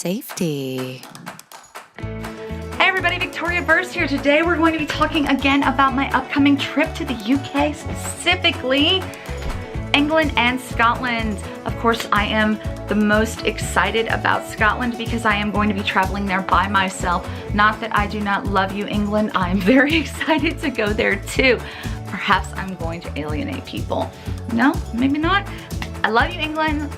safety. Hey everybody, Victoria Verse here. Today we're going to be talking again about my upcoming trip to the UK, specifically England and Scotland. Of course, I am the most excited about Scotland because I am going to be traveling there by myself. Not that I do not love you, England. I'm very excited to go there too. Perhaps I'm going to alienate people. No, maybe not. I love you, England.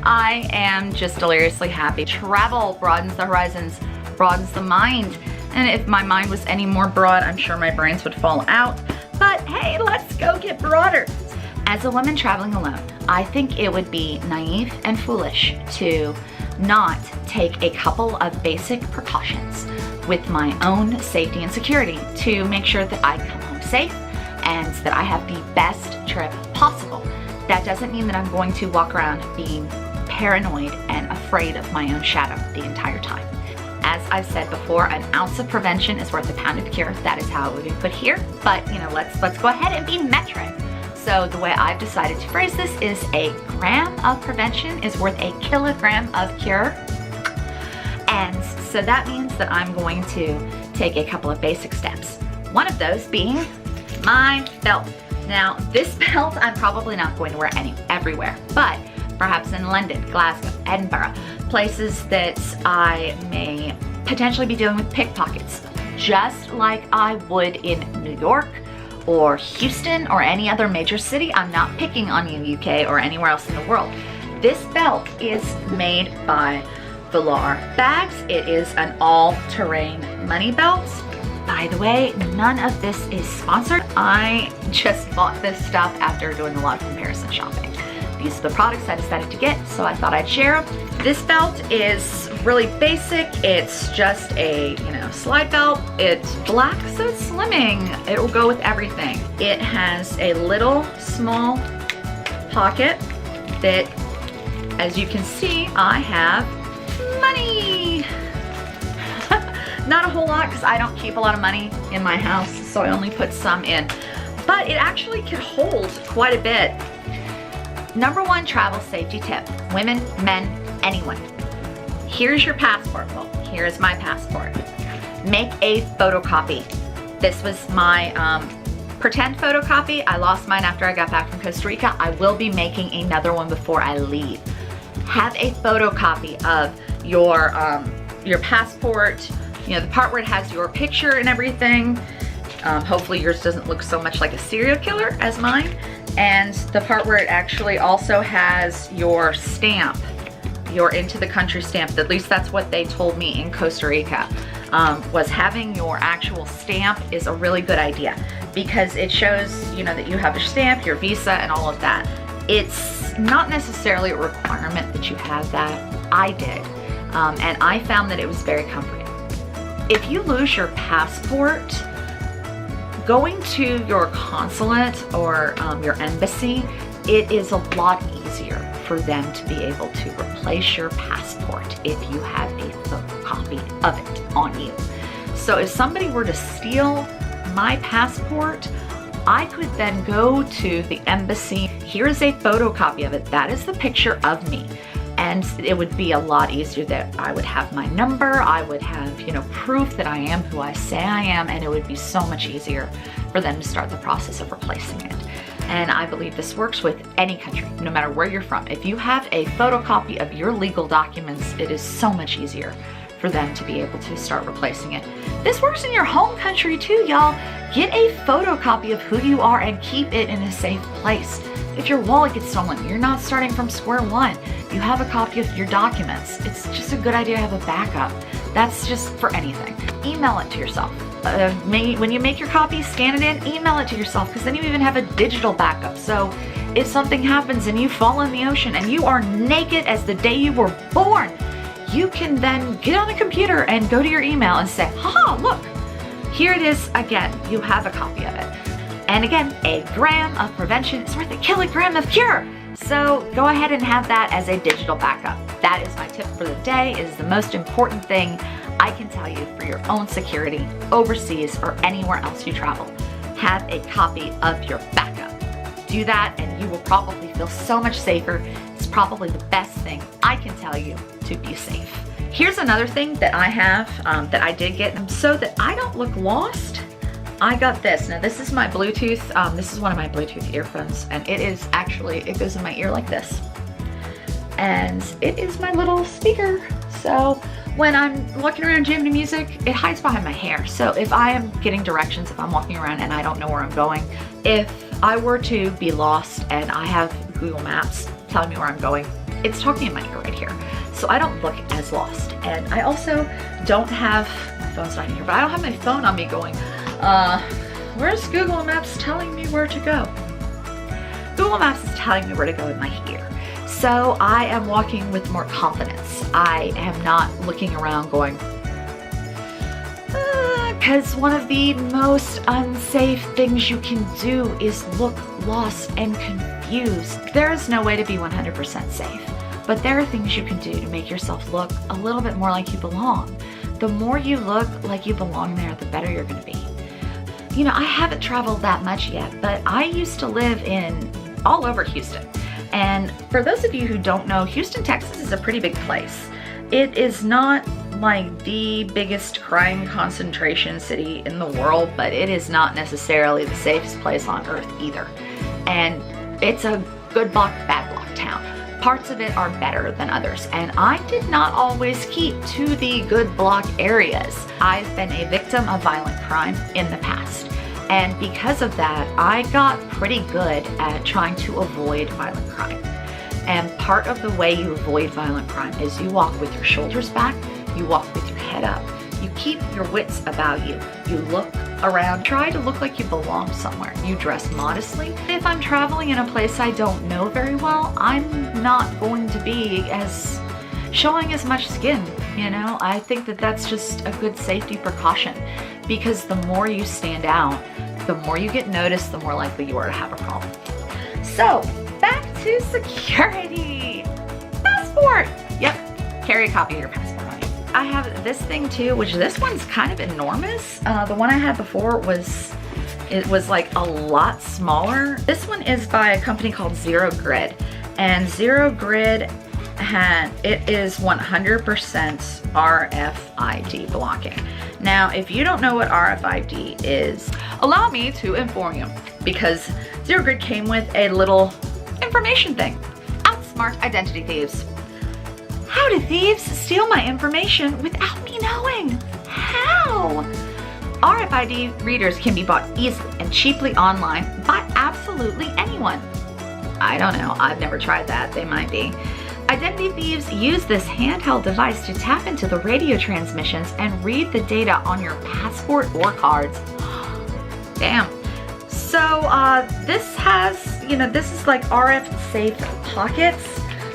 I am just deliriously happy. Travel broadens the horizons, broadens the mind. And if my mind was any more broad, I'm sure my brains would fall out. But hey, let's go get broader. As a woman traveling alone, I think it would be naive and foolish to not take a couple of basic precautions with my own safety and security to make sure that I come home safe and that I have the best trip possible. That doesn't mean that I'm going to walk around being paranoid and afraid of my own shadow the entire time. As I've said before, an ounce of prevention is worth a pound of cure. That is how it would be put here. But you know, let's go ahead and be metric. So the way I've decided to phrase this is a gram of prevention is worth a kilogram of cure. And so that means that I'm going to take a couple of basic steps. One of those being my belt. Now, this belt I'm probably not going to wear everywhere, but perhaps in London, Glasgow, Edinburgh, places that I may potentially be dealing with pickpockets, just like I would in New York or Houston or any other major city. I'm not picking on you, UK, or anywhere else in the world. This belt is made by Velar Bags. It is an all-terrain money belt. By the way, none of this is sponsored. I just bought this stuff after doing a lot of comparison shopping. These are the products I decided to get, so I thought I'd share them. This belt is really basic. It's just a, slide belt. It's black, so it's slimming. It will go with everything. It has a little small pocket that, as you can see, I have money. Not a whole lot because I don't keep a lot of money in my house, so I only put some in. But it actually can hold quite a bit. Number one travel safety tip, women, men, anyone. Here's your passport. Well, here's my passport. Make a photocopy. This was my pretend photocopy. I lost mine after I got back from Costa Rica. I will be making another one before I leave. Have a photocopy of your passport, the part where it has your picture and everything. Hopefully yours doesn't look so much like a serial killer as mine. And the part where it actually also has your stamp, your into the country stamp. At least that's what they told me in Costa Rica, was having your actual stamp is a really good idea because it shows, that you have a stamp, your visa, and all of that. It's not necessarily a requirement that you have that. I did, and I found that it was very comforting. If you lose your passport, going to your consulate or your embassy, it is a lot easier for them to be able to replace your passport if you have a photocopy of it on you. So if somebody were to steal my passport, I could then go to the embassy. Here's a photocopy of it. That is the picture of me. And it would be a lot easier that I would have my number, I would have, proof that I am who I say I am, and it would be so much easier for them to start the process of replacing it. And I believe this works with any country, no matter where you're from. If you have a photocopy of your legal documents, it is so much easier for them to be able to start replacing it. This works in your home country too, y'all. Get a photocopy of who you are and keep it in a safe place. If your wallet gets stolen, you're not starting from square one. You have a copy of your documents. It's just a good idea to have a backup. That's just for anything. Email it to yourself. When you make your copy, scan it in, email it to yourself, because then you even have a digital backup. So if something happens and you fall in the ocean and you are naked as the day you were born, you can then get on the computer and go to your email and say, haha, look, here it is again. You have a copy of it. And again, a gram of prevention is worth a kilogram of cure. So go ahead and have that as a digital backup. That is my tip for the day. It is the most important thing I can tell you for your own security overseas or anywhere else you travel. Have a copy of your backup. Do that and you will probably feel so much safer It's probably the best thing I can tell you to be safe. Here's another thing that I have that I did get so that I don't look lost. I got this. Now this is my Bluetooth, this is one of my Bluetooth earphones, and it is actually, it goes in my ear like this. And it is my little speaker. So when I'm walking around jamming to music, it hides behind my hair. So if I am getting directions, if I'm walking around and I don't know where I'm going, if I were to be lost and I have Google Maps telling me where I'm going, it's talking in my ear right here. So I don't look as lost. And I also don't have, my phone's not in here, but I don't have my phone on me going, where's Google Maps telling me where to go? Google Maps is telling me where to go in my ear. So I am walking with more confidence. I am not looking around going, because one of the most unsafe things you can do is look lost and confused. There is no way to be 100% safe, but there are things you can do to make yourself look a little bit more like you belong. The more you look like you belong there, the better you're gonna be. You know, I haven't traveled that much yet, but I used to live in all over Houston. And for those of you who don't know, Houston, Texas is a pretty big place. It is not like the biggest crime concentration city in the world, but it is not necessarily the safest place on earth either. And it's a good block, bad block town. Parts of it are better than others, and I did not always keep to the good block areas. I've been a victim of violent crime in the past. And because of that, I got pretty good at trying to avoid violent crime. And part of the way you avoid violent crime is you walk with your shoulders back, you walk with your head up, you keep your wits about you, you look around, try to look like you belong somewhere, you dress modestly. If I'm traveling in a place I don't know very well, I'm not going to be as showing as much skin, you know? I think that that's just a good safety precaution, because the more you stand out, the more you get noticed, the more likely you are to have a problem. So, back to security. Passport! Yep, carry a copy of your passport on you. I have this thing too, which this one's kind of enormous. The one I had before was like a lot smaller. This one is by a company called Zero Grid, and Zero Grid it is 100% RFID blocking. Now, if you don't know what RFID is, allow me to inform you, because Zero Grid came with a little information thing. Outsmart identity thieves. How do thieves steal my information without me knowing? How? RFID readers can be bought easily and cheaply online by absolutely anyone. I don't know, I've never tried that, they might be. Identity thieves use this handheld device to tap into the radio transmissions and read the data on your passport or cards. Damn. So this has, you know, this is like RF safe pockets,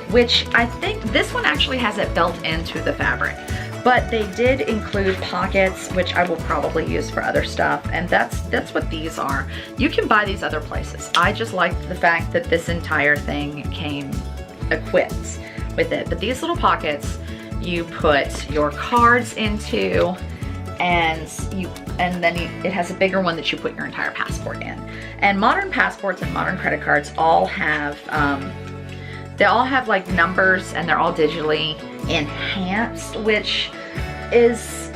which I think this one actually has it built into the fabric. But they did include pockets, which I will probably use for other stuff, and that's what these are. You can buy these other places. I just like the fact that this entire thing came equipped with it. But these little pockets you put your cards into, and then it has a bigger one that you put your entire passport in. And modern passports and modern credit cards all have they all have like numbers, and they're all digitally enhanced, which is,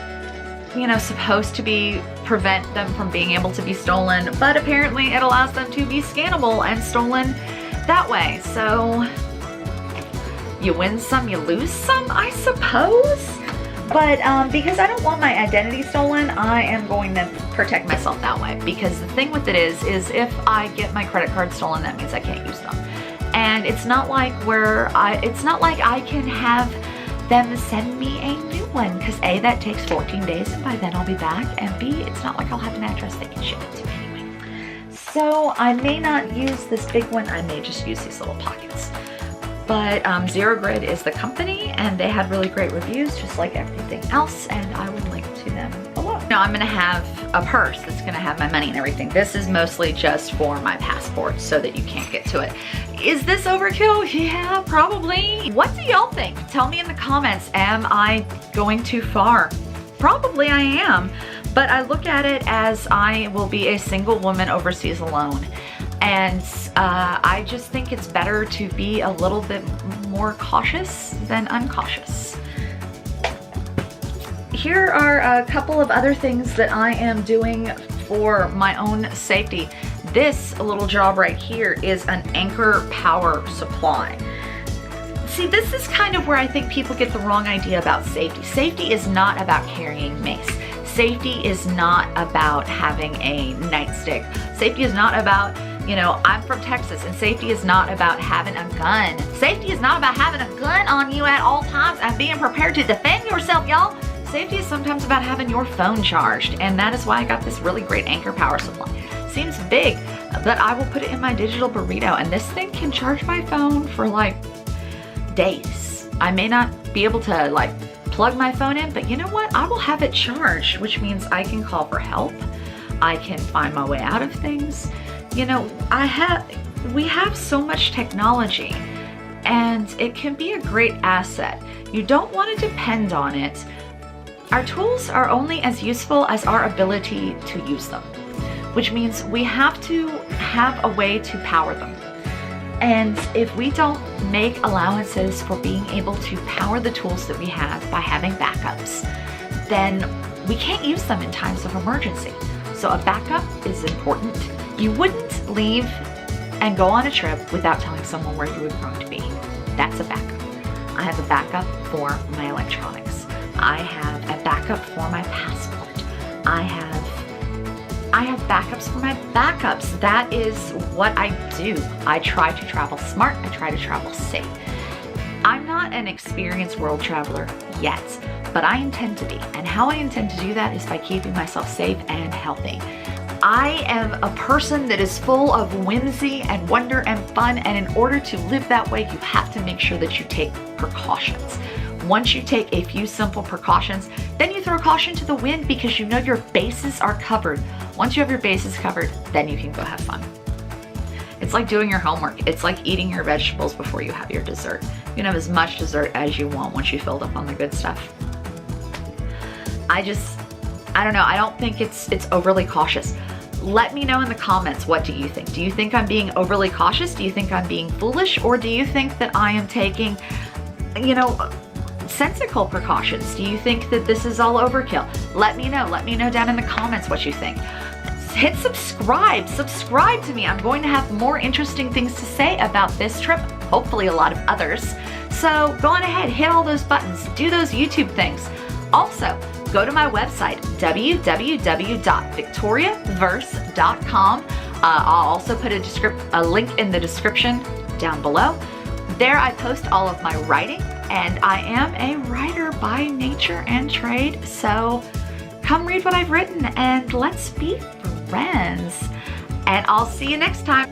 you know, supposed to prevent them from being able to be stolen, but apparently it allows them to be scannable and stolen that way. So you win some, you lose some, I suppose. But because I don't want my identity stolen, I am going to protect myself that way. Because the thing with it is if I get my credit card stolen, that means I can't use them. And it's not like I can have them send me a new one, because A, that takes 14 days and by then I'll be back, and B, it's not like I'll have an address they can ship it to anyway. So I may not use this big one, I may just use these little pockets. But Zero Grid is the company, and they had really great reviews, just like everything else, and I will link to them below. Now I'm gonna have a purse that's gonna have my money and everything. This is mostly just for my passport so that you can't get to it. Is this overkill? Yeah, probably. What do y'all think? Tell me in the comments, am I going too far? Probably I am, but I look at it as I will be a single woman overseas alone. And I just think it's better to be a little bit more cautious than uncautious. Here are a couple of other things that I am doing for my own safety. This little job right here is an anchor power supply. See, this is kind of where I think people get the wrong idea about safety. Safety is not about carrying mace. Safety is not about having a nightstick. Safety is not about, you know, I'm from Texas, and safety is not about having a gun. Safety is not about having a gun on you at all times and being prepared to defend yourself, y'all. Safety is sometimes about having your phone charged, and that is why I got this really great anchor power supply. Seems big, but I will put it in my digital burrito, and this thing can charge my phone for like days. I may not be able to like plug my phone in, but you know what? I will have it charged, which means I can call for help. I can find my way out of things. You know, we have so much technology, and it can be a great asset. You don't want to depend on it. Our tools are only as useful as our ability to use them, which means we have to have a way to power them. And if we don't make allowances for being able to power the tools that we have by having backups, then we can't use them in times of emergency. So a backup is important. You wouldn't leave and go on a trip without telling someone where you were going to be. That's a backup. I have a backup for my electronics. I have a backup for my passport. I have backups for my backups. That is what I do. I try to travel smart. I try to travel safe. I'm not an experienced world traveler yet, but I intend to be. And how I intend to do that is by keeping myself safe and healthy. I am a person that is full of whimsy and wonder and fun, and in order to live that way, you have to make sure that you take precautions. Once you take a few simple precautions, then you throw caution to the wind because you know your bases are covered. Once you have your bases covered, then you can go have fun. It's like doing your homework. It's like eating your vegetables before you have your dessert. You can have as much dessert as you want once you filled up on the good stuff. I don't know. I don't think it's overly cautious. Let me know in the comments, what do you think? Do you think I'm being overly cautious? Do you think I'm being foolish? Or do you think that I am taking, you know, sensical precautions? Do you think that this is all overkill? Let me know. Let me know down in the comments what you think. Hit subscribe. Subscribe to me. I'm going to have more interesting things to say about this trip, hopefully a lot of others. So go on ahead, hit all those buttons, do those YouTube things. Also, go to my website, www.victoriaverse.com. I'll also put a link in the description down below. There I post all of my writing, and I am a writer by nature and trade, so come read what I've written and let's be friends. And I'll see you next time.